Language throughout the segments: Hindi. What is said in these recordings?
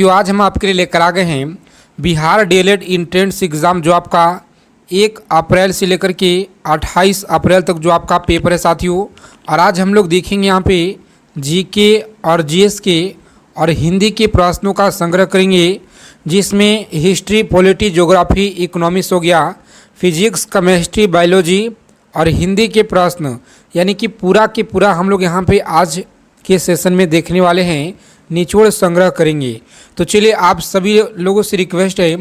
साथियों, आज हम आपके लिए लेकर आ गए हैं बिहार डीएलएड एंट्रेंस एग्ज़ाम जो आपका 1 अप्रैल से लेकर के 28 अप्रैल तक जो आपका पेपर है साथियों। और आज हम लोग देखेंगे यहाँ पे जीके और जीएस के और हिंदी के प्रश्नों का संग्रह करेंगे, जिसमें हिस्ट्री, पॉलिटी, ज्योग्राफी, इकोनॉमिक्स हो गया, फिजिक्स, केमिस्ट्री, बायोलॉजी और हिंदी के प्रश्न, यानी कि पूरा के पूरा हम लोग यहाँ पे आज के सेशन में देखने वाले हैं, निचोड़ संग्रह करेंगे। तो चलिए, आप सभी लोगों से रिक्वेस्ट है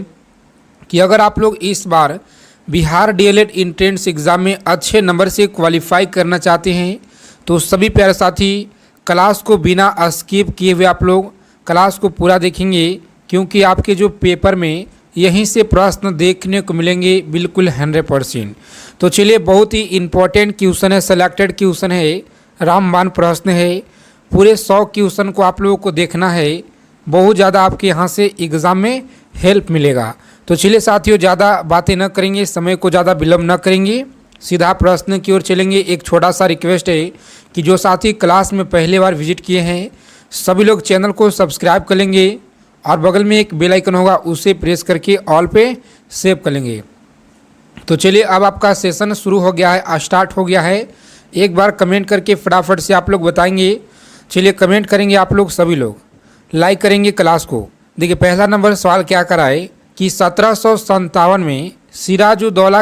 कि अगर आप लोग इस बार बिहार डीएलएड एंट्रेंस एग्ज़ाम में अच्छे नंबर से क्वालिफाई करना चाहते हैं तो सभी प्यारे साथी क्लास को बिना स्किप किए हुए आप लोग क्लास को पूरा देखेंगे, क्योंकि आपके जो पेपर में यहीं से प्रश्न देखने को मिलेंगे बिल्कुल 100%। तो चलिए, बहुत ही इम्पोर्टेंट क्वेश्चन है, सेलेक्टेड क्वेश्चन है, रामबाण प्रश्न है, पूरे 100 क्वेश्चन को आप लोगों को देखना है। बहुत ज़्यादा आपके यहाँ से एग्ज़ाम में हेल्प मिलेगा। तो चलिए साथियों, ज़्यादा बातें न करेंगे, समय को ज़्यादा विलम्ब न करेंगे, सीधा प्रश्न की ओर चलेंगे। एक छोटा सा रिक्वेस्ट है कि जो साथी क्लास में पहली बार विजिट किए हैं सभी लोग चैनल को सब्सक्राइब कर लेंगे और बगल में एक बेल आइकन होगा, उसे प्रेस करके ऑल पे सेव कर लेंगे। तो चलिए, अब आपका सेशन शुरू हो गया है, स्टार्ट हो गया है। एक बार कमेंट करके फटाफट से आप लोग बताएंगे। चलिए, कमेंट करेंगे आप लोग, सभी लोग लाइक करेंगे क्लास को। देखिए, पहला नंबर सवाल क्या करा है कि 1757 में सिराजुद्दौला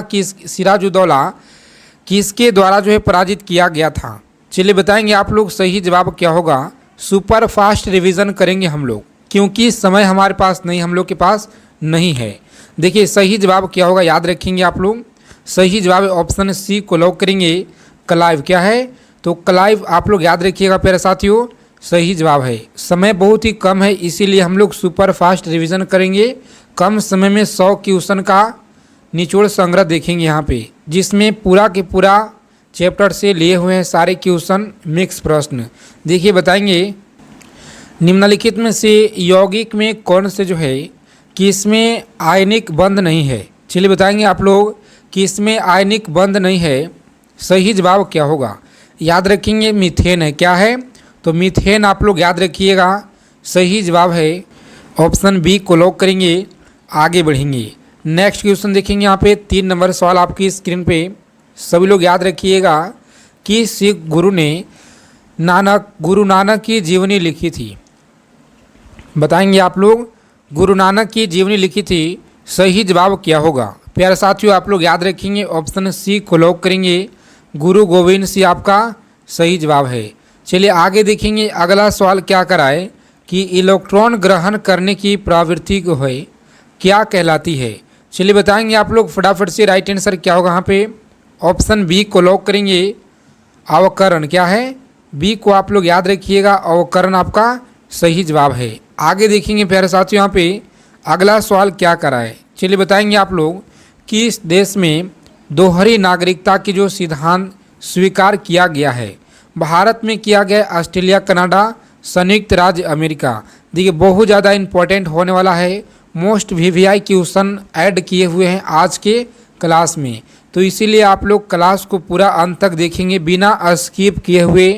किसके द्वारा जो है पराजित किया गया था। चलिए बताएंगे आप लोग, सही जवाब क्या होगा। सुपर फास्ट रिवीजन करेंगे हम लोग, क्योंकि समय हमारे पास नहीं, हम लोग के पास नहीं है। देखिए, सही जवाब क्या होगा, याद रखेंगे आप लोग। सही जवाब ऑप्शन सी को लॉक करेंगे। क्लाइव क्या है, तो क्लाइव आप लोग याद रखिएगा प्यारे साथियों, सही जवाब है। समय बहुत ही कम है, इसीलिए हम लोग सुपर फास्ट रिवीजन करेंगे। कम समय में 100 क्वेश्चन का निचोड़ संग्रह देखेंगे यहाँ पे, जिसमें पूरा के पूरा चैप्टर से लिए हुए हैं सारे क्वेश्चन, मिक्स प्रश्न। देखिए, बताएंगे निम्नलिखित में से यौगिक में कौन से जो है कि इसमें आयनिक बंध नहीं है। चलिए बताएंगे आप लोग कि इसमें आयनिक बंध नहीं है। सही जवाब क्या होगा, याद रखेंगे मीथेन है। क्या है, तो मीथेन आप लोग याद रखिएगा, सही जवाब है। ऑप्शन बी को लॉक करेंगे, आगे बढ़ेंगे। नेक्स्ट क्वेश्चन देखेंगे यहाँ पे 3 नंबर सवाल आपकी स्क्रीन पे। सभी लोग याद रखिएगा कि सिख गुरु नानक की जीवनी लिखी थी। बताएंगे आप लोग, गुरु नानक की जीवनी लिखी थी। सही जवाब क्या होगा प्यारे साथियों, आप लोग याद रखेंगे, ऑप्शन सी को लॉक करेंगे, गुरु गोविंद सिंह आपका सही जवाब है। चलिए आगे देखेंगे, अगला सवाल क्या कराए कि इलेक्ट्रॉन ग्रहण करने की प्रवृत्ति को है क्या कहलाती है। चलिए बताएंगे आप लोग फटाफट से, राइट आंसर क्या होगा यहाँ पे। ऑप्शन बी को लॉक करेंगे, अवकरण क्या है, बी को आप लोग याद रखिएगा, अवकरण आपका सही जवाब है। आगे देखेंगे प्यारे साथियों, यहाँ पे अगला सवाल क्या कराए। चलिए बताएंगे आप लोग कि इस देश में दोहरी नागरिकता की जो सिद्धांत स्वीकार किया गया है। भारत में किया गया, ऑस्ट्रेलिया, कनाडा, संयुक्त राज्य अमेरिका। देखिए, बहुत ज़्यादा इंपॉर्टेंट होने वाला है, मोस्ट वीवीआई क्वेश्चन ऐड किए हुए हैं आज के क्लास में। तो इसीलिए आप लोग क्लास को पूरा अंत तक देखेंगे बिना स्किप किए हुए।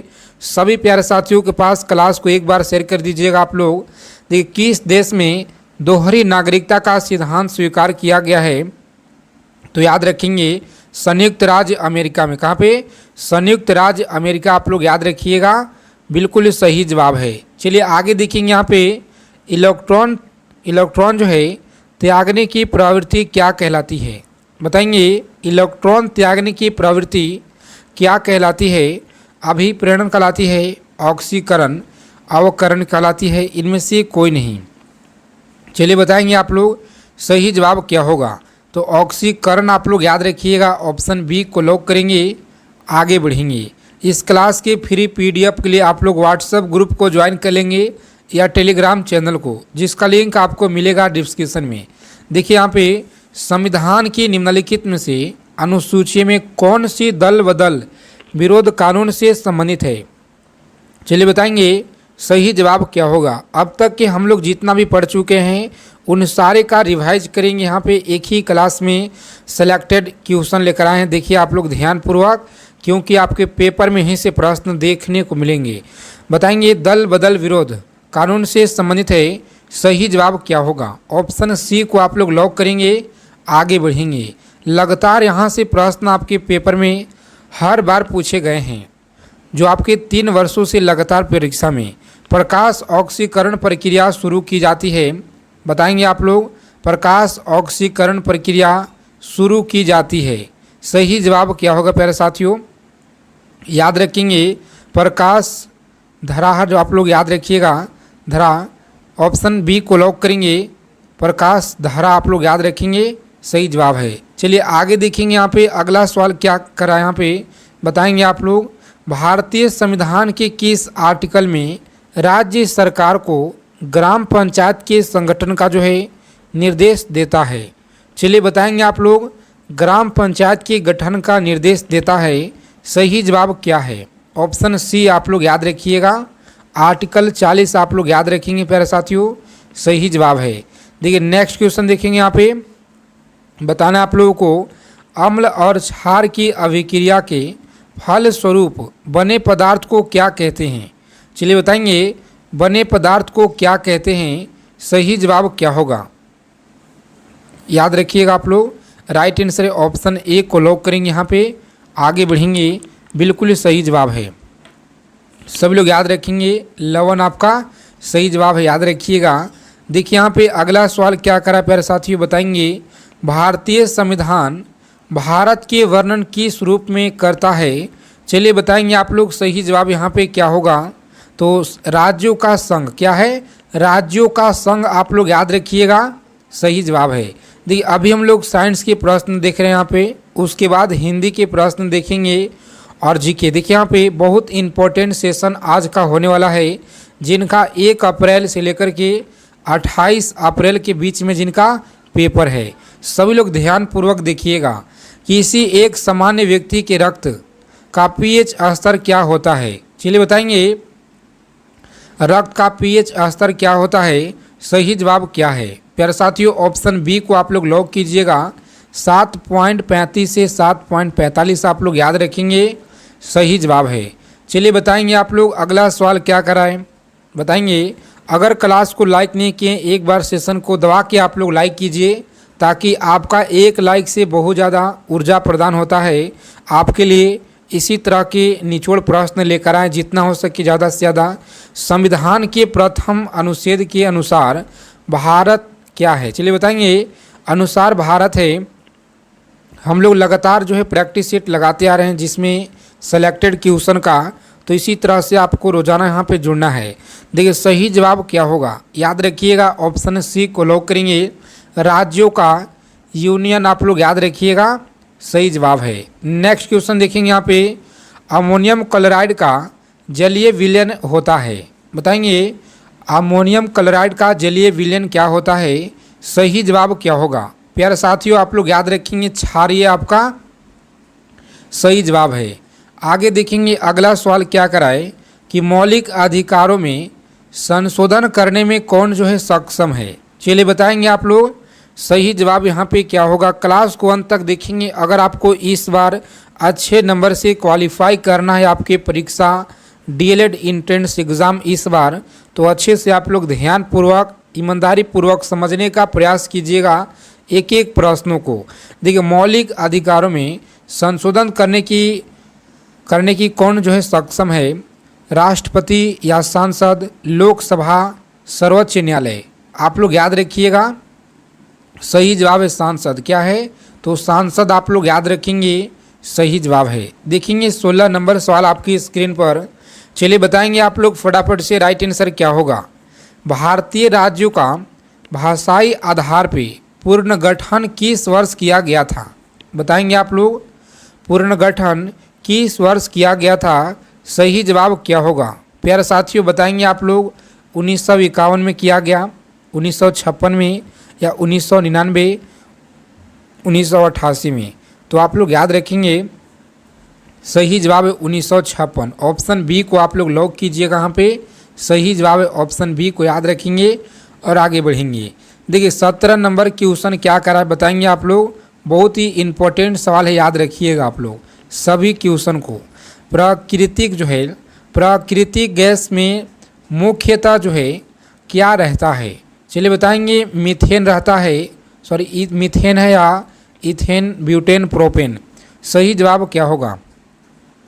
सभी प्यारे साथियों के पास क्लास को एक बार शेयर कर दीजिएगा आप लोग। देखिए, किस देश में दोहरी नागरिकता का सिद्धांत स्वीकार किया गया है, तो याद रखेंगे संयुक्त राज्य अमेरिका में। कहाँ पे, संयुक्त राज्य अमेरिका आप लोग याद रखिएगा, बिल्कुल सही जवाब है। चलिए आगे देखेंगे, यहाँ पे इलेक्ट्रॉन जो है त्यागने की प्रवृत्ति क्या कहलाती है। बताएंगे, इलेक्ट्रॉन त्यागने की प्रवृत्ति क्या कहलाती है। अभिप्रेरण कहलाती है, ऑक्सीकरण, अवकरण कहलाती है, इनमें से कोई नहीं। चलिए बताएंगे आप लोग, सही जवाब क्या होगा, तो ऑक्सीकरण आप लोग याद रखिएगा, ऑप्शन बी को लॉक करेंगे, आगे बढ़ेंगे। इस क्लास के फ्री पीडीएफ के लिए आप लोग व्हाट्सएप ग्रुप को ज्वाइन कर लेंगे या टेलीग्राम चैनल को, जिसका लिंक आपको मिलेगा डिस्क्रिप्शन में। देखिए, यहाँ पे संविधान की निम्नलिखित में से अनुसूची में कौन सी दल बदल विरोध कानून से संबंधित है। चलिए बताएंगे, सही जवाब क्या होगा। अब तक के हम लोग जितना भी पढ़ चुके हैं उन सारे का रिवाइज करेंगे यहाँ पे, एक ही क्लास में सेलेक्टेड क्वेश्चन लेकर आए हैं। देखिए आप लोग ध्यानपूर्वक, क्योंकि आपके पेपर में ही से प्रश्न देखने को मिलेंगे। बताएंगे, दल बदल विरोध कानून से संबंधित है सही जवाब क्या होगा? ऑप्शन सी को आप लोग लॉक करेंगे, आगे बढ़ेंगे। लगातार यहाँ से प्रश्न आपके पेपर में हर बार पूछे गए हैं, जो आपके 3 वर्षों से लगातार परीक्षा में प्रकाश ऑक्सीकरण प्रक्रिया शुरू की जाती है। बताएंगे आप लोग, प्रकाश ऑक्सीकरण प्रक्रिया शुरू की जाती है। सही जवाब क्या होगा प्यारे साथियों? याद रखेंगे प्रकाश धरा, जो आप लोग याद रखिएगा धरा, ऑप्शन बी को लॉक करेंगे। प्रकाश धारा आप लोग याद रखेंगे, सही जवाब है। चलिए आगे देखेंगे। यहाँ पे अगला सवाल क्या करा, यहाँ पे बताएंगे आप लोग, भारतीय संविधान के किस आर्टिकल में राज्य सरकार को ग्राम पंचायत के संगठन का जो है निर्देश देता है? चलिए बताएंगे आप लोग, ग्राम पंचायत के गठन का निर्देश देता है। सही जवाब क्या है? ऑप्शन सी आप लोग याद रखिएगा, आर्टिकल 40 आप लोग याद रखेंगे प्यारे साथियों, सही जवाब है। देखिए नेक्स्ट क्वेश्चन देखेंगे। यहाँ पे बताना आप लोगों को, अम्ल और क्षार की अभिक्रिया के फल स्वरूप बने पदार्थ को क्या कहते हैं? चलिए बताएंगे, बने पदार्थ को क्या कहते हैं? सही जवाब क्या होगा? याद रखिएगा आप लोग, राइट आंसर है ऑप्शन ए को लॉक करेंगे। यहाँ पे आगे बढ़ेंगे, बिल्कुल सही जवाब है। सभी लोग याद रखेंगे, लवण आपका सही जवाब है, याद रखिएगा। देखिए यहाँ पे अगला सवाल क्या करा प्यारे साथियों, बताएंगे, भारतीय संविधान भारत के वर्णन किस रूप में करता है? चलिए बताएंगे आप लोग, सही जवाब यहाँ पे क्या होगा? तो राज्यों का संघ, क्या है? राज्यों का संघ आप लोग याद रखिएगा, सही जवाब है। देखिए अभी हम लोग साइंस के प्रश्न देख रहे हैं यहाँ पे, उसके बाद हिंदी के प्रश्न देखेंगे और जीके। देखिए यहाँ पे बहुत इंपॉर्टेंट सेशन आज का होने वाला है, जिनका 1 अप्रैल से लेकर के 28 अप्रैल के बीच में जिनका पेपर है। सभी लोग ध्यानपूर्वक देखिएगा। किसी एक सामान्य व्यक्ति के रक्त का पीएच स्तर क्या होता है? चलिए बताएंगे, रक्त का पीएच स्तर क्या होता है? सही जवाब क्या है प्यारे साथियों? ऑप्शन बी को आप लोग लॉक कीजिएगा, 7.35 से 7.45 आप लोग याद रखेंगे, सही जवाब है। चलिए बताएंगे आप लोग, अगला सवाल क्या कराएं, बताएंगे, अगर क्लास को लाइक नहीं किए, एक बार सेशन को दबा के आप लोग लाइक कीजिए, ताकि आपका एक लाइक से बहुत ज़्यादा ऊर्जा प्रदान होता है आपके लिए। इसी तरह के निचोड़ प्रश्न लेकर आएँ, जितना हो सके ज़्यादा से ज़्यादा। संविधान के प्रथम अनुच्छेद के अनुसार भारत क्या है? चलिए बताएंगे, अनुसार भारत है। हम लोग लगातार जो है प्रैक्टिस सेट लगाते आ रहे हैं, जिसमें सेलेक्टेड क्वेश्चन का, तो इसी तरह से आपको रोजाना यहाँ पे जुड़ना है। देखिए सही जवाब क्या होगा? याद रखिएगा, ऑप्शन सी को लॉक करेंगे, राज्यों का यूनियन आप लोग याद रखिएगा, सही जवाब है। नेक्स्ट क्वेश्चन देखेंगे। यहाँ पे अमोनियम क्लोराइड का जलीय विलयन होता है, बताएंगे अमोनियम क्लोराइड का जलीय विलयन क्या होता है? सही जवाब क्या होगा प्यारे साथियों? आप लोग याद रखेंगे, क्षारीय आपका सही जवाब है। आगे देखेंगे अगला सवाल क्या कराए कि मौलिक अधिकारों में संशोधन करने में कौन जो है सक्षम है? चलिए बताएंगे आप लोग, सही जवाब यहाँ पे क्या होगा? क्लास को अंत तक देखेंगे। अगर आपको इस बार अच्छे नंबर से क्वालिफाई करना है आपके परीक्षा डीएलएड एंट्रेंस एग्ज़ाम इस बार, तो अच्छे से आप लोग ध्यानपूर्वक ईमानदारी पूर्वक समझने का प्रयास कीजिएगा एक एक प्रश्नों को। देखिए मौलिक अधिकारों में संशोधन करने की कौन जो है सक्षम है? राष्ट्रपति या सांसद, लोकसभा, सर्वोच्च न्यायालय? आप लोग याद रखिएगा, सही जवाब है सांसद। क्या है? तो सांसद आप लोग याद रखेंगे, सही जवाब है। देखेंगे 16 नंबर सवाल आपकी स्क्रीन पर। चलिए बताएंगे आप लोग फटाफट से, राइट आंसर क्या होगा? भारतीय राज्यों का भाषाई आधार पे पुनर्गठन किस वर्ष किया गया था? बताएंगे आप लोग, पुनर्गठन किस वर्ष किया गया था? सही जवाब क्या होगा प्यारे साथियों? बताएंगे आप लोग, 1951 में किया गया, 1956 में, या 1999, 1988 में? तो आप लोग याद रखेंगे, सही जवाब है 1956। ऑप्शन बी को आप लोग लॉक कीजिएगा। यहाँ पे सही जवाब है ऑप्शन बी को याद रखेंगे और आगे बढ़ेंगे। देखिए 17 नंबर क्वेश्चन क्या करा है बताएंगे आप लोग, बहुत ही इम्पोर्टेंट सवाल है, याद रखिएगा आप लोग सभी क्वेश्चन को। प्राकृतिक गैस में मुख्यतः जो है क्या रहता है? चलिए बताएंगे मीथेन रहता है, सॉरी मीथेन है या इथेन ब्यूटेन प्रोपेन। सही जवाब क्या होगा,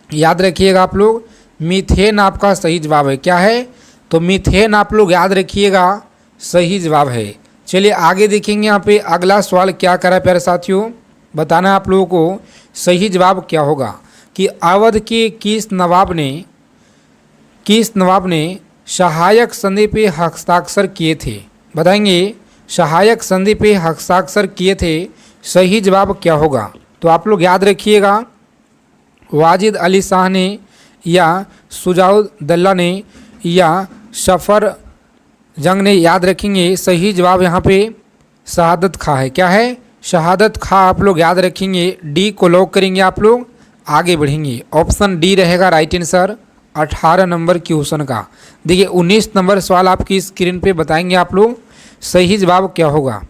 याद रखिएगा आप लोग, मीथेन आपका सही जवाब है। क्या है, तो मीथेन आप लोग याद रखिएगा सही जवाब है। चलिए आगे देखेंगे यहाँ पे अगला सवाल क्या करा है प्यारे साथियों, बताना है आप लोगों को सही जवाब क्या होगा कि अवध के किस नवाब ने सहायक संधि पे हस्ताक्षर किए थे। बताएंगे सहायक संधि पे हस्ताक्षर किए थे, सही जवाब क्या होगा। तो आप लोग याद रखिएगा वाजिद अली शाह ने या शुजाउद्दौला ने या सफ़र जंग ने, याद रखेंगे सही जवाब यहाँ पे शहादत खां है। क्या है, शहादत खां आप लोग याद रखेंगे। डी को लॉक करेंगे, आप लोग आगे बढ़ेंगे। ऑप्शन डी रहेगा राइट आंसर 18 नंबर क्वेश्चन का। देखिए 19 नंबर सवाल आपकी स्क्रीन पे बताएंगे आप लोग सही जवाब क्या होगा।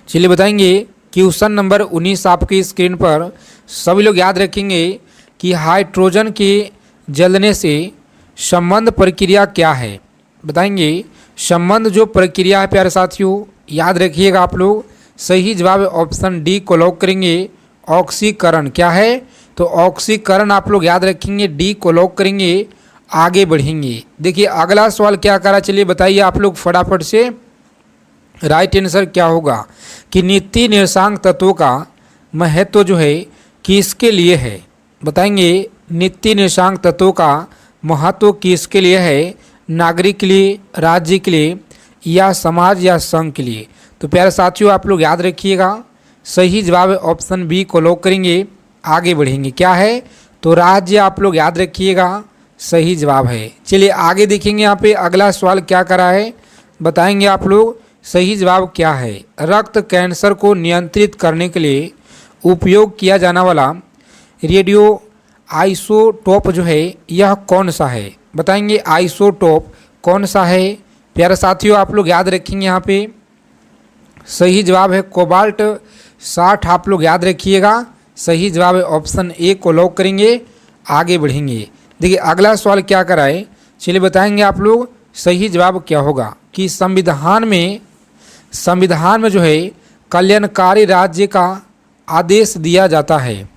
चलिए बताएंगे क्वेश्चन नंबर 19 आपकी स्क्रीन पर सभी लोग याद रखेंगे कि हाइड्रोजन के जलने से संबंध प्रक्रिया क्या है। बताएंगे संबंध जो प्रक्रिया है प्यारे साथियों, याद रखिएगा आप लोग सही जवाब ऑप्शन डी को लॉक करेंगे ऑक्सीकरण। क्या है, तो ऑक्सीकरण आप लोग याद रखेंगे, डी को लॉक करेंगे, आगे बढ़ेंगे। देखिए अगला सवाल क्या करा, चलिए बताइए आप लोग फटाफट से राइट आंसर क्या होगा कि नित्य निर्देशांक तत्वों का महत्व जो है किसके लिए है। बताएंगे नित्य निर्देशांक तत्वों का महत्व किसके लिए है, नागरिक के लिए, राज्य के लिए या समाज या संघ के लिए। तो प्यारे साथियों आप लोग याद रखिएगा सही जवाब ऑप्शन बी को लॉक करेंगे, आगे बढ़ेंगे। क्या है, तो राज्य आप लोग याद रखिएगा सही जवाब है। चलिए आगे देखेंगे यहाँ पे अगला सवाल क्या करा है, बताएंगे आप लोग सही जवाब क्या है। रक्त कैंसर को नियंत्रित करने के लिए उपयोग किया जाने वाला रेडियो आइसोटोप जो है यह कौन सा है। बताएंगे आइसोटोप कौन सा है। प्यारे साथियों आप लोग याद रखेंगे यहाँ पे सही जवाब है कोबाल्ट 60, आप लोग याद रखिएगा सही जवाब है ऑप्शन ए को लॉक करेंगे, आगे बढ़ेंगे। देखिए अगला सवाल क्या कराए, चलिए बताएंगे आप लोग सही जवाब क्या होगा कि संविधान में जो है कल्याणकारी राज्य का आदेश दिया जाता है।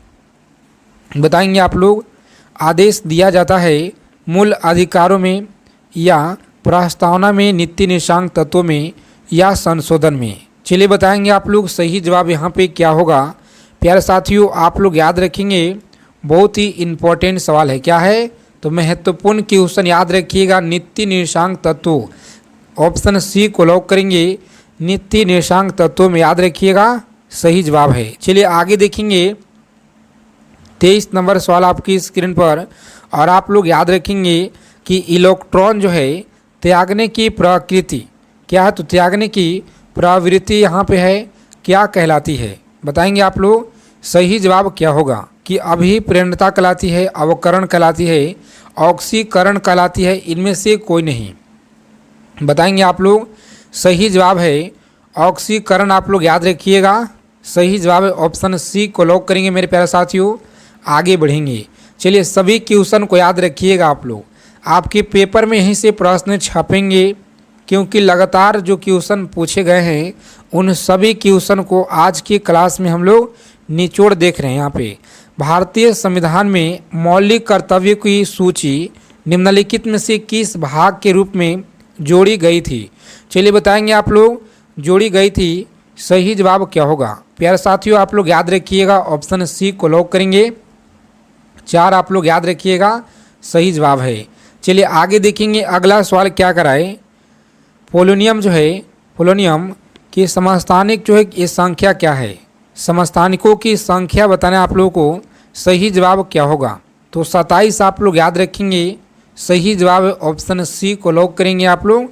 बताएंगे आप लोग आदेश दिया जाता है मूल अधिकारों में या प्रस्तावना में, नित्य निर्देशांक तत्वों में या संशोधन में। चलिए बताएंगे आप लोग सही जवाब यहाँ पे क्या होगा। प्यारे साथियों आप लोग याद रखेंगे बहुत ही इम्पोर्टेंट सवाल है। क्या है, तो महत्वपूर्ण क्वेश्चन याद रखिएगा नित्य निर्देशांक तत्वों, ऑप्शन सी को लॉक करेंगे, नित्य निर्देशांक तत्वों में याद रखिएगा सही जवाब है। चलिए आगे देखेंगे 23 नंबर सवाल आपकी स्क्रीन पर, और आप लोग याद रखेंगे कि इलेक्ट्रॉन जो है त्यागने की प्रकृति क्या है, तो त्यागने की प्रवृत्ति यहाँ पे है क्या कहलाती है। बताएंगे आप लोग सही जवाब क्या होगा कि अभिप्रेरणता कहलाती है, अवकरण कहलाती है, ऑक्सीकरण कहलाती है, इनमें से कोई नहीं। बताएंगे आप लोग सही जवाब है ऑक्सीकरण, आप लोग याद रखिएगा सही जवाब है ऑप्शन सी को लॉक करेंगे मेरे प्यारे साथियों, आगे बढ़ेंगे। चलिए सभी क्वेश्चन को याद रखिएगा आप लोग, आपके पेपर में यहीं से प्रश्न छपेंगे क्योंकि लगातार जो क्वेश्चन पूछे गए हैं उन सभी क्वेश्चन को आज की क्लास में हम लोग निचोड़ देख रहे हैं। यहाँ पे भारतीय संविधान में मौलिक कर्तव्यों की सूची निम्नलिखित में से किस भाग के रूप में जोड़ी गई थी। चलिए बताएंगे आप लोग जोड़ी गई थी, सही जवाब क्या होगा। प्यारे साथियों आप लोग याद रखिएगा ऑप्शन सी को लॉक करेंगे, 4 आप लोग याद रखिएगा सही जवाब है। चलिए आगे देखेंगे अगला सवाल क्या कराए, पोलोनियम जो है पोलोनियम की समस्थानिक जो है ये संख्या क्या है। समस्थानिकों की संख्या बताना आप लोगों को सही जवाब क्या होगा। तो 27 आप लोग याद रखेंगे सही जवाब ऑप्शन सी को लॉक करेंगे, आप लोग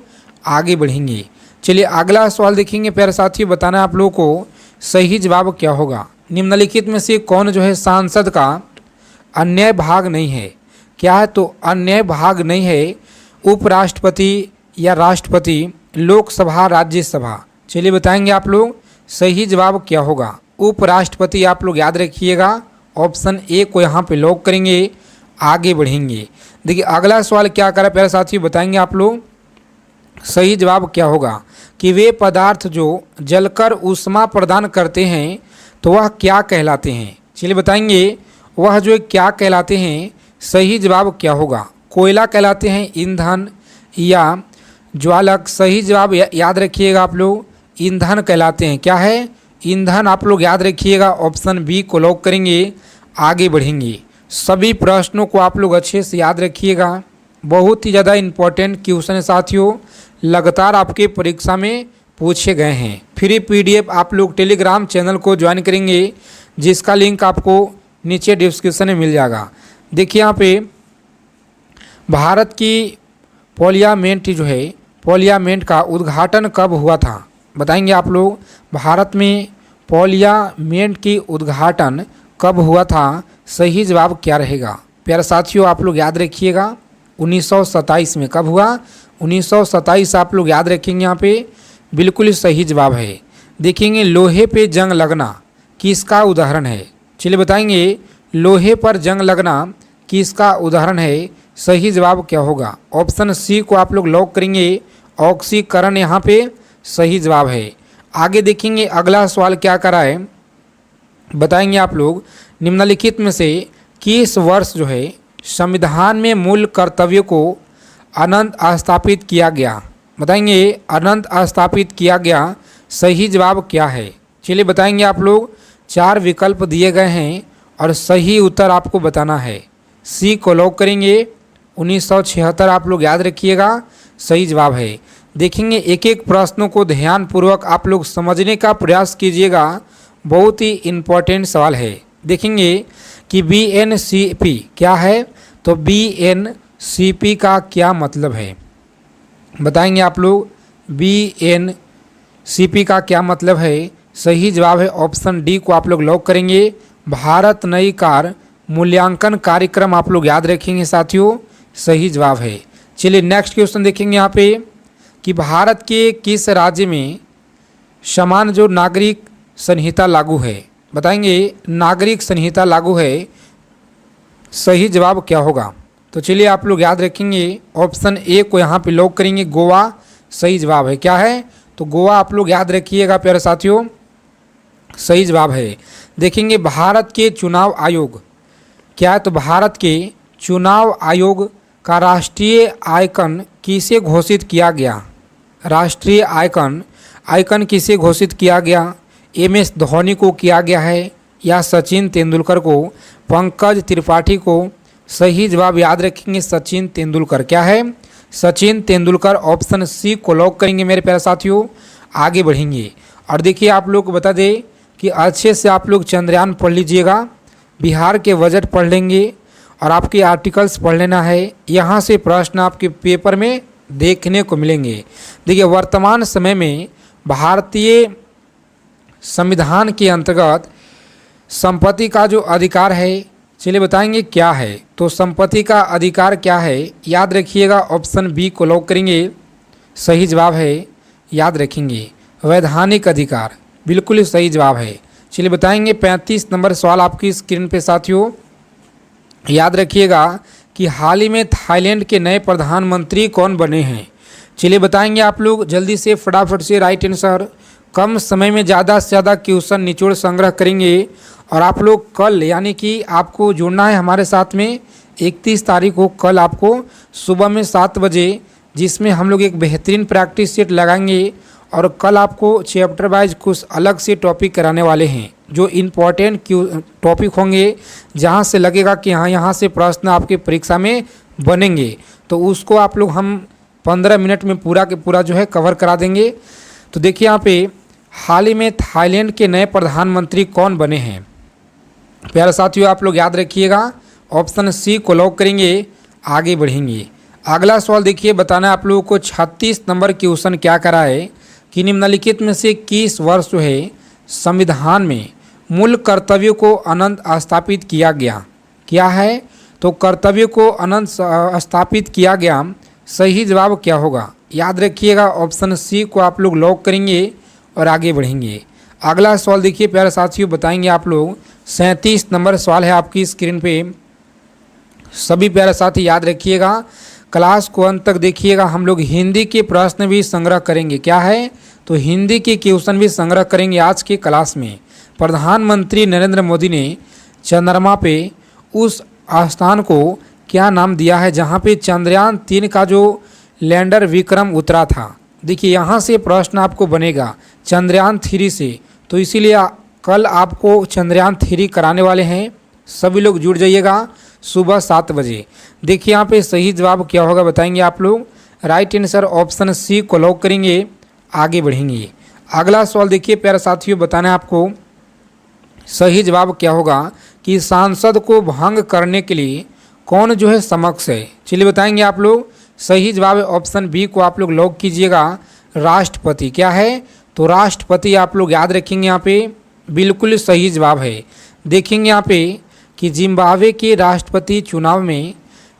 आगे बढ़ेंगे। चलिए अगला सवाल देखेंगे प्यारे साथियों, बताना आप लोगों को सही जवाब क्या होगा। निम्नलिखित में से कौन जो है सांसद का अन्य भाग नहीं है। क्या है, तो अन्य भाग नहीं है उपराष्ट्रपति या राष्ट्रपति, लोकसभा, राज्यसभा। चलिए बताएंगे आप लोग सही जवाब क्या होगा। उपराष्ट्रपति आप लोग याद रखिएगा ऑप्शन ए को यहाँ पे लॉक करेंगे, आगे बढ़ेंगे। देखिए अगला सवाल क्या करा प्यारे साथियों, बताएंगे आप लोग सही जवाब क्या होगा कि वे पदार्थ जो जलकर ऊष्मा प्रदान करते हैं तो वह क्या कहलाते हैं। चलिए बताएंगे वह जो क्या कहलाते हैं। सही जवाब क्या होगा, कोयला कहलाते हैं, ईंधन या ज्वालक। सही जवाब याद रखिएगा आप लोग, ईंधन कहलाते हैं। क्या है, ईंधन। आप लोग याद रखिएगा, ऑप्शन बी को लॉक करेंगे। आगे बढ़ेंगे, सभी प्रश्नों को आप लोग अच्छे से याद रखिएगा, बहुत ही ज़्यादा इम्पोर्टेंट क्वेश्चन है साथियों, लगातार आपके परीक्षा में पूछे गए हैं। फ्री पीडीएफ आप लोग टेलीग्राम चैनल को ज्वाइन करेंगे, जिसका लिंक आपको नीचे डिस्क्रिप्शन में मिल जाएगा। देखिए यहाँ पे भारत की पार्लियामेंट जो है, पार्लियामेंट का उद्घाटन कब हुआ था, बताएंगे आप लोग। भारत में पार्लियामेंट की उद्घाटन कब हुआ था, सही जवाब क्या रहेगा। प्यारे साथियों आप लोग याद रखिएगा, 1927 में। कब हुआ, 1927 आप लोग याद रखेंगे। यहाँ पे बिल्कुल सही जवाब है। देखेंगे लोहे पे जंग लगना किसका उदाहरण है। चलिए बताएंगे लोहे पर जंग लगना किसका उदाहरण है। सही जवाब क्या होगा, ऑप्शन सी को आप लोग लॉक करेंगे, ऑक्सीकरण यहाँ पे सही जवाब है। आगे देखेंगे अगला सवाल क्या करा है, बताएंगे आप लोग। निम्नलिखित में से किस वर्ष जो है संविधान में मूल कर्तव्यों को अनंत स्थापित किया गया, बताएंगे अनंत स्थापित किया गया। सही जवाब क्या है, चलिए बताएंगे आप लोग। 4 विकल्प दिए गए हैं और सही उत्तर आपको बताना है। सी को लॉक करेंगे, 1976 आप लोग याद रखिएगा, सही जवाब है। देखेंगे एक एक प्रश्नों को ध्यानपूर्वक आप लोग समझने का प्रयास कीजिएगा, बहुत ही इम्पोर्टेंट सवाल है। देखेंगे कि BNCP क्या है, तो BNCP का क्या मतलब है, बताएंगे आप लोग। BNCP का क्या मतलब है, सही जवाब है ऑप्शन डी को आप लोग लॉक करेंगे। भारत नई कार मूल्यांकन कार्यक्रम आप लोग याद रखेंगे साथियों, सही जवाब है। चलिए नेक्स्ट क्वेश्चन देखेंगे यहाँ पे कि भारत के किस राज्य में समान जो नागरिक संहिता लागू है, बताएंगे नागरिक संहिता लागू है। सही जवाब क्या होगा, तो चलिए आप लोग याद रखेंगे, ऑप्शन ए को यहाँ पे लॉक करेंगे, गोवा सही जवाब है। क्या है, तो गोवा आप लोग याद रखिएगा प्यारे साथियों, सही जवाब है। देखेंगे भारत के चुनाव आयोग क्या है, तो भारत के चुनाव आयोग का राष्ट्रीय आइकन किसे घोषित किया गया, राष्ट्रीय आइकन किसे घोषित किया गया। MS धोनी को किया गया है या सचिन तेंदुलकर को, पंकज त्रिपाठी को। सही जवाब याद रखेंगे सचिन तेंदुलकर। क्या है, सचिन तेंदुलकर, ऑप्शन सी को लॉक करेंगे मेरे प्यारे साथियों। आगे बढ़ेंगे और देखिए आप लोग को बता दें कि अच्छे से आप लोग चंद्रयान पढ़ लीजिएगा, बिहार के बजट पढ़ लेंगे और आपके आर्टिकल्स पढ़ लेना है। यहाँ से प्रश्न आपके पेपर में देखने को मिलेंगे। देखिए वर्तमान समय में भारतीय संविधान के अंतर्गत संपत्ति का जो अधिकार है, चलिए बताएंगे क्या है। तो संपत्ति का अधिकार क्या है, याद रखिएगा, ऑप्शन बी को लॉक करेंगे, सही जवाब है। याद रखेंगे वैधानिक अधिकार, बिल्कुल सही जवाब है। चलिए बताएंगे 35 नंबर सवाल आपकी स्क्रीन पे साथियों, याद रखिएगा कि हाल ही में थाईलैंड के नए प्रधानमंत्री कौन बने हैं। चलिए बताएंगे आप लोग जल्दी से, फटाफट से राइट आंसर। कम समय में ज़्यादा से ज़्यादा क्वेश्चन निचोड़ संग्रह करेंगे और आप लोग कल यानी कि आपको जुड़ना है हमारे साथ में 31 तारीख को, कल आपको सुबह में 7 बजे, जिसमें हम लोग एक बेहतरीन प्रैक्टिस सेट लगाएंगे और कल आपको चैप्टर वाइज कुछ अलग से टॉपिक कराने वाले हैं, जो इम्पोर्टेंट टॉपिक होंगे, जहां से लगेगा कि हाँ यहाँ से प्रश्न आपके परीक्षा में बनेंगे, तो उसको आप लोग हम 15 मिनट में पूरा के पूरा जो है कवर करा देंगे। तो देखिए यहाँ पे हाल ही में थाईलैंड के नए प्रधानमंत्री कौन बने हैं, प्यारे साथियों आप लोग याद रखिएगा, ऑप्शन सी को लॉक करेंगे। आगे बढ़ेंगे, अगला सवाल देखिए, बताना है आप लोगों को 36 नंबर क्वेश्चन क्या करा है कि निम्नलिखित में से किस वर्ष जो है संविधान में मूल कर्तव्यों को अनंत स्थापित किया गया। क्या है, तो कर्तव्यों को अनंत स्थापित किया गया। सही जवाब क्या होगा, याद रखिएगा, ऑप्शन सी को आप लोग लॉक करेंगे और आगे बढ़ेंगे। अगला सवाल देखिए प्यारे साथियों, बताएंगे आप लोग 37 नंबर सवाल है आपकी स्क्रीन पे, सभी प्यारे साथी याद रखिएगा। क्लास को अंत तक देखिएगा। हम लोग हिंदी के प्रश्न भी संग्रह करेंगे। क्या है? तो हिंदी के क्वेश्चन भी संग्रह करेंगे आज की क्लास में। प्रधानमंत्री नरेंद्र मोदी ने चंद्रमा पे उस स्थान को क्या नाम दिया है जहाँ पे चंद्रयान 3 का जो लैंडर विक्रम उतरा था? देखिए यहाँ से प्रश्न आपको बनेगा चंद्रयान 3 से, तो इसीलिए कल आपको चंद्रयान 3 कराने वाले हैं। सभी लोग जुड़ जाइएगा सुबह 7 बजे। देखिए यहाँ पे सही जवाब क्या होगा बताएंगे आप लोग। राइट आंसर ऑप्शन सी को लॉक करेंगे, आगे बढ़ेंगे। अगला सवाल देखिए प्यारे साथियों, बताना है आपको सही जवाब क्या होगा कि सांसद को भंग करने के लिए कौन जो है समक्ष है। चलिए बताएंगे आप लोग। सही जवाब है ऑप्शन बी को आप लोग लॉक कीजिएगा, राष्ट्रपति। क्या है? तो राष्ट्रपति आप लोग याद रखेंगे। यहाँ पे बिल्कुल सही जवाब है। देखेंगे यहाँ पे कि जिम्बाब्वे के राष्ट्रपति चुनाव में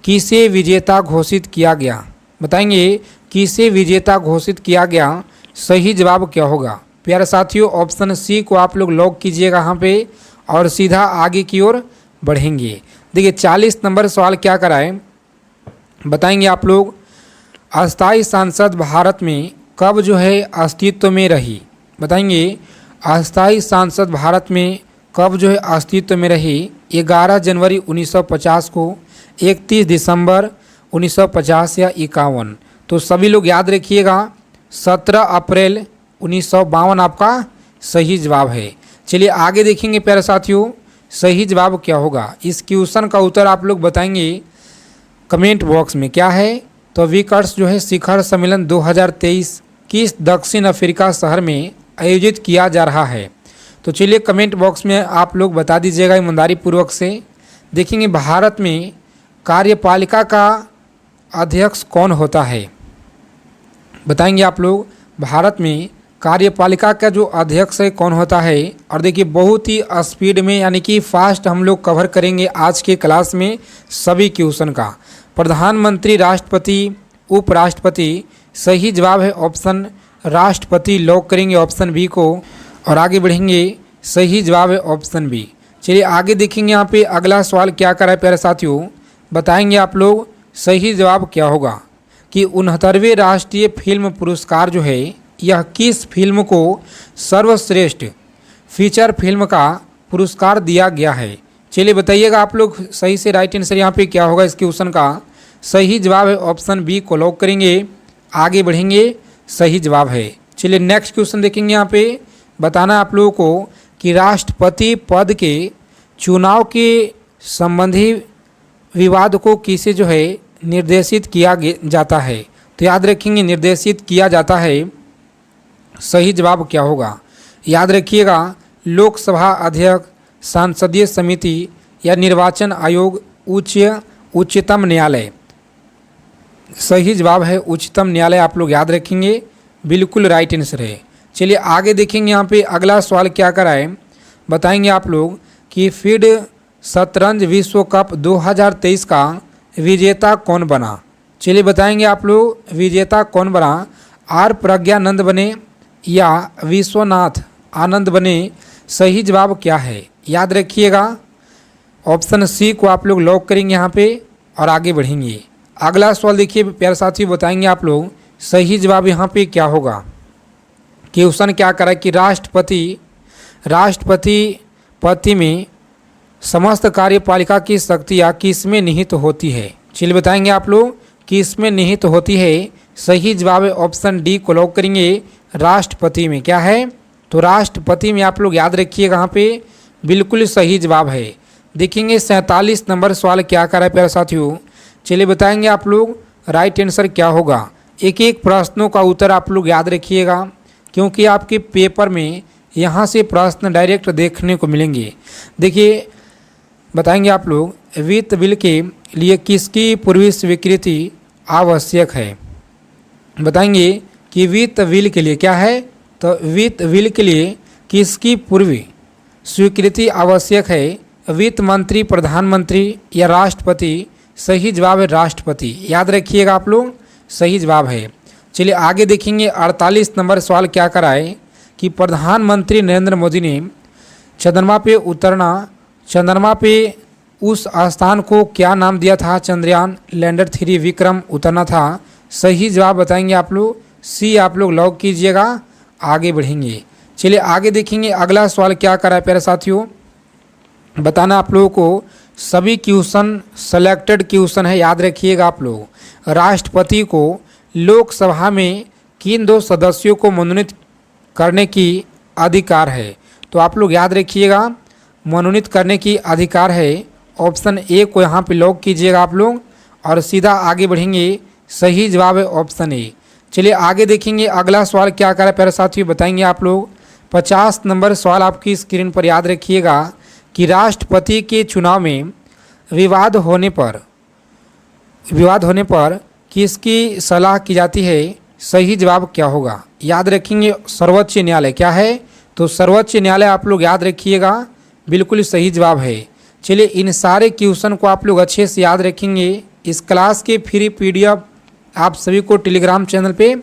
किसे विजेता घोषित किया गया। बताएंगे किसे विजेता घोषित किया गया, सही जवाब क्या होगा। प्यारे साथियों ऑप्शन सी को आप लोग लॉक कीजिएगा यहाँ पे और सीधा आगे की ओर बढ़ेंगे। देखिए 40 नंबर सवाल क्या कराए बताएंगे आप लोग। अस्थाई सांसद भारत में कब जो है अस्तित्व में रही। बताएंगे अस्थाई सांसद भारत में कब जो है अस्तित्व में रही। 11 जनवरी 1950 को, 31 दिसंबर 1950 या 51। तो सभी लोग याद रखिएगा 17 अप्रैल 1952 आपका सही जवाब है। चलिए आगे देखेंगे प्यारे साथियों सही जवाब क्या होगा। इस क्वेश्चन का उत्तर आप लोग बताएंगे कमेंट बॉक्स में। क्या है? तो विकर्स जो है शिखर सम्मेलन 2023 किस दक्षिण अफ्रीका शहर में आयोजित किया जा रहा है। तो चलिए कमेंट बॉक्स में आप लोग बता दीजिएगा ईमानदारी पूर्वक से। देखेंगे भारत में कार्यपालिका का अध्यक्ष कौन होता है। बताएंगे आप लोग भारत में कार्यपालिका का जो अध्यक्ष है कौन होता है। और देखिए बहुत ही स्पीड में यानी कि फास्ट हम लोग कवर करेंगे आज के क्लास में सभी क्वेश्चन का। प्रधानमंत्री, राष्ट्रपति, उपराष्ट्रपति, सही जवाब है ऑप्शन राष्ट्रपति, लॉक करेंगे ऑप्शन बी को और आगे बढ़ेंगे। सही जवाब है ऑप्शन बी। चलिए आगे देखेंगे यहाँ पे अगला सवाल क्या करा है प्यारे साथियों। बताएंगे आप लोग सही जवाब क्या होगा कि 69वें राष्ट्रीय फिल्म पुरस्कार जो है यह किस फिल्म को सर्वश्रेष्ठ फीचर फिल्म का पुरस्कार दिया गया है। चलिए बताइएगा आप लोग सही से। राइट आंसर यहाँ पे क्या होगा इस क्वेश्चन का। सही जवाब है ऑप्शन बी को लॉक करेंगे, आगे बढ़ेंगे। सही जवाब है। चलिए नेक्स्ट क्वेश्चन देखेंगे। यहाँ पे बताना आप लोगों को कि राष्ट्रपति पद के चुनाव के संबंधी विवाद को किसे जो है निर्देशित किया जाता है। तो याद रखेंगे निर्देशित किया जाता है। सही जवाब क्या होगा याद रखिएगा। लोकसभा अध्यक्ष, संसदीय समिति या निर्वाचन आयोग, उच्चतम न्यायालय। सही जवाब है उच्चतम न्यायालय, आप लोग याद रखेंगे। बिल्कुल राइट आंसर है। चलिए आगे देखेंगे यहाँ पे अगला सवाल क्या कराए। बताएंगे आप लोग कि फीड शतरंज विश्व कप 2023 का विजेता कौन बना। चलिए बताएंगे आप लोग विजेता कौन बना। आर प्रज्ञानंद बने या विश्वनाथ आनंद बने। सही जवाब क्या है याद रखिएगा। ऑप्शन सी को आप लोग लॉक करेंगे यहाँ पे और आगे बढ़ेंगे। अगला सवाल देखिए प्यारे साथी, बताएंगे आप लोग सही जवाब यहाँ पे क्या होगा। क्वेश्चन क्या करा कि राष्ट्रपति पद में समस्त कार्यपालिका की शक्तियाँ किसमें निहित होती है। चलिए बताएंगे आप लोग किसमें निहित होती है। सही जवाब है ऑप्शन डी को लॉक करेंगे, राष्ट्रपति में। क्या है? तो राष्ट्रपति में आप लोग याद रखिएगा यहाँ पे बिल्कुल सही जवाब है। देखेंगे 47 नंबर सवाल क्या कर रहा है प्यारे साथियों। चलिए बताएंगे आप लोग राइट आंसर क्या होगा। एक एक प्रश्नों का उत्तर आप लोग याद रखिएगा क्योंकि आपके पेपर में यहाँ से प्रश्न डायरेक्ट देखने को मिलेंगे। देखिए बताएंगे आप लोग वित्त बिल के लिए किसकी पूर्व स्वीकृति आवश्यक है। बताएंगे कि वित्त बिल के लिए क्या है। तो वित्त बिल के लिए किसकी पूर्व स्वीकृति आवश्यक है। वित्त मंत्री, प्रधानमंत्री या राष्ट्रपति। सही जवाब है राष्ट्रपति, याद रखिएगा आप लोग। सही जवाब है। चलिए आगे देखेंगे 48 नंबर सवाल क्या कराए कि प्रधानमंत्री नरेंद्र मोदी ने चंद्रमा पे उस स्थान को क्या नाम दिया था चंद्रयान लैंडर 3 विक्रम उतरना था? सही जवाब बताएंगे आप लोग, सी आप लोग लॉक कीजिएगा। आगे बढ़ेंगे, चलिए आगे देखेंगे अगला सवाल क्या करा है प्यारे साथियों। बताना आप लोगों को सभी क्वेश्चन सेलेक्टेड क्वेश्चन है, याद रखिएगा आप लोग। राष्ट्रपति को लोकसभा में किन 2 सदस्यों को मनोनीत करने की अधिकार है? तो आप लोग याद रखिएगा, मनोनीत करने की अधिकार है। ऑप्शन ए को यहाँ पे लॉक कीजिएगा आप लोग और सीधा आगे बढ़ेंगे। सही जवाब है ऑप्शन ए। चलिए आगे देखेंगे अगला सवाल क्या कर रहा है प्यारे साथियों, बताएंगे आप लोग। 50 नंबर सवाल आपकी स्क्रीन पर, याद रखिएगा कि राष्ट्रपति के चुनाव में विवाद होने पर किसकी सलाह की जाती है? सही जवाब क्या होगा? याद रखेंगे सर्वोच्च न्यायालय। क्या है? तो सर्वोच्च न्यायालय आप लोग याद रखिएगा, बिल्कुल सही जवाब है। चलिए इन सारे क्वेश्चन को आप लोग अच्छे से याद रखेंगे। इस क्लास के फ्री PDF आप सभी को टेलीग्राम चैनल पे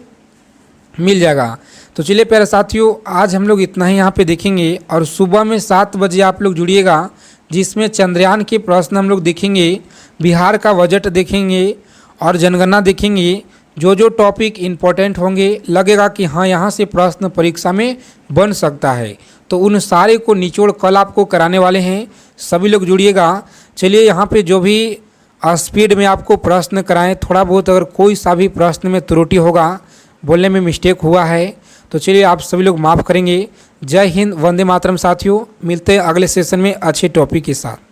मिल जाएगा। तो चलिए प्यारे साथियों, आज हम लोग इतना ही यहाँ पे देखेंगे और सुबह में 7 बजे आप लोग जुड़िएगा, जिसमें चंद्रयान के प्रश्न हम लोग देखेंगे, बिहार का बजट देखेंगे और जनगणना देखेंगे। जो जो टॉपिक इम्पोर्टेंट होंगे, लगेगा कि हाँ यहाँ से प्रश्न परीक्षा में बन सकता है, तो उन सारे को निचोड़ कल आपको कराने वाले हैं। सभी लोग जुड़िएगा। चलिए यहाँ पे जो भी स्पीड में आपको प्रश्न कराएं, थोड़ा बहुत अगर कोई सा भी प्रश्न में त्रुटि होगा, बोलने में मिस्टेक हुआ है, तो चलिए आप सभी लोग माफ़ करेंगे। जय हिंद, वंदे मातरम साथियों। मिलते हैं अगले सेशन में अच्छे टॉपिक के साथ।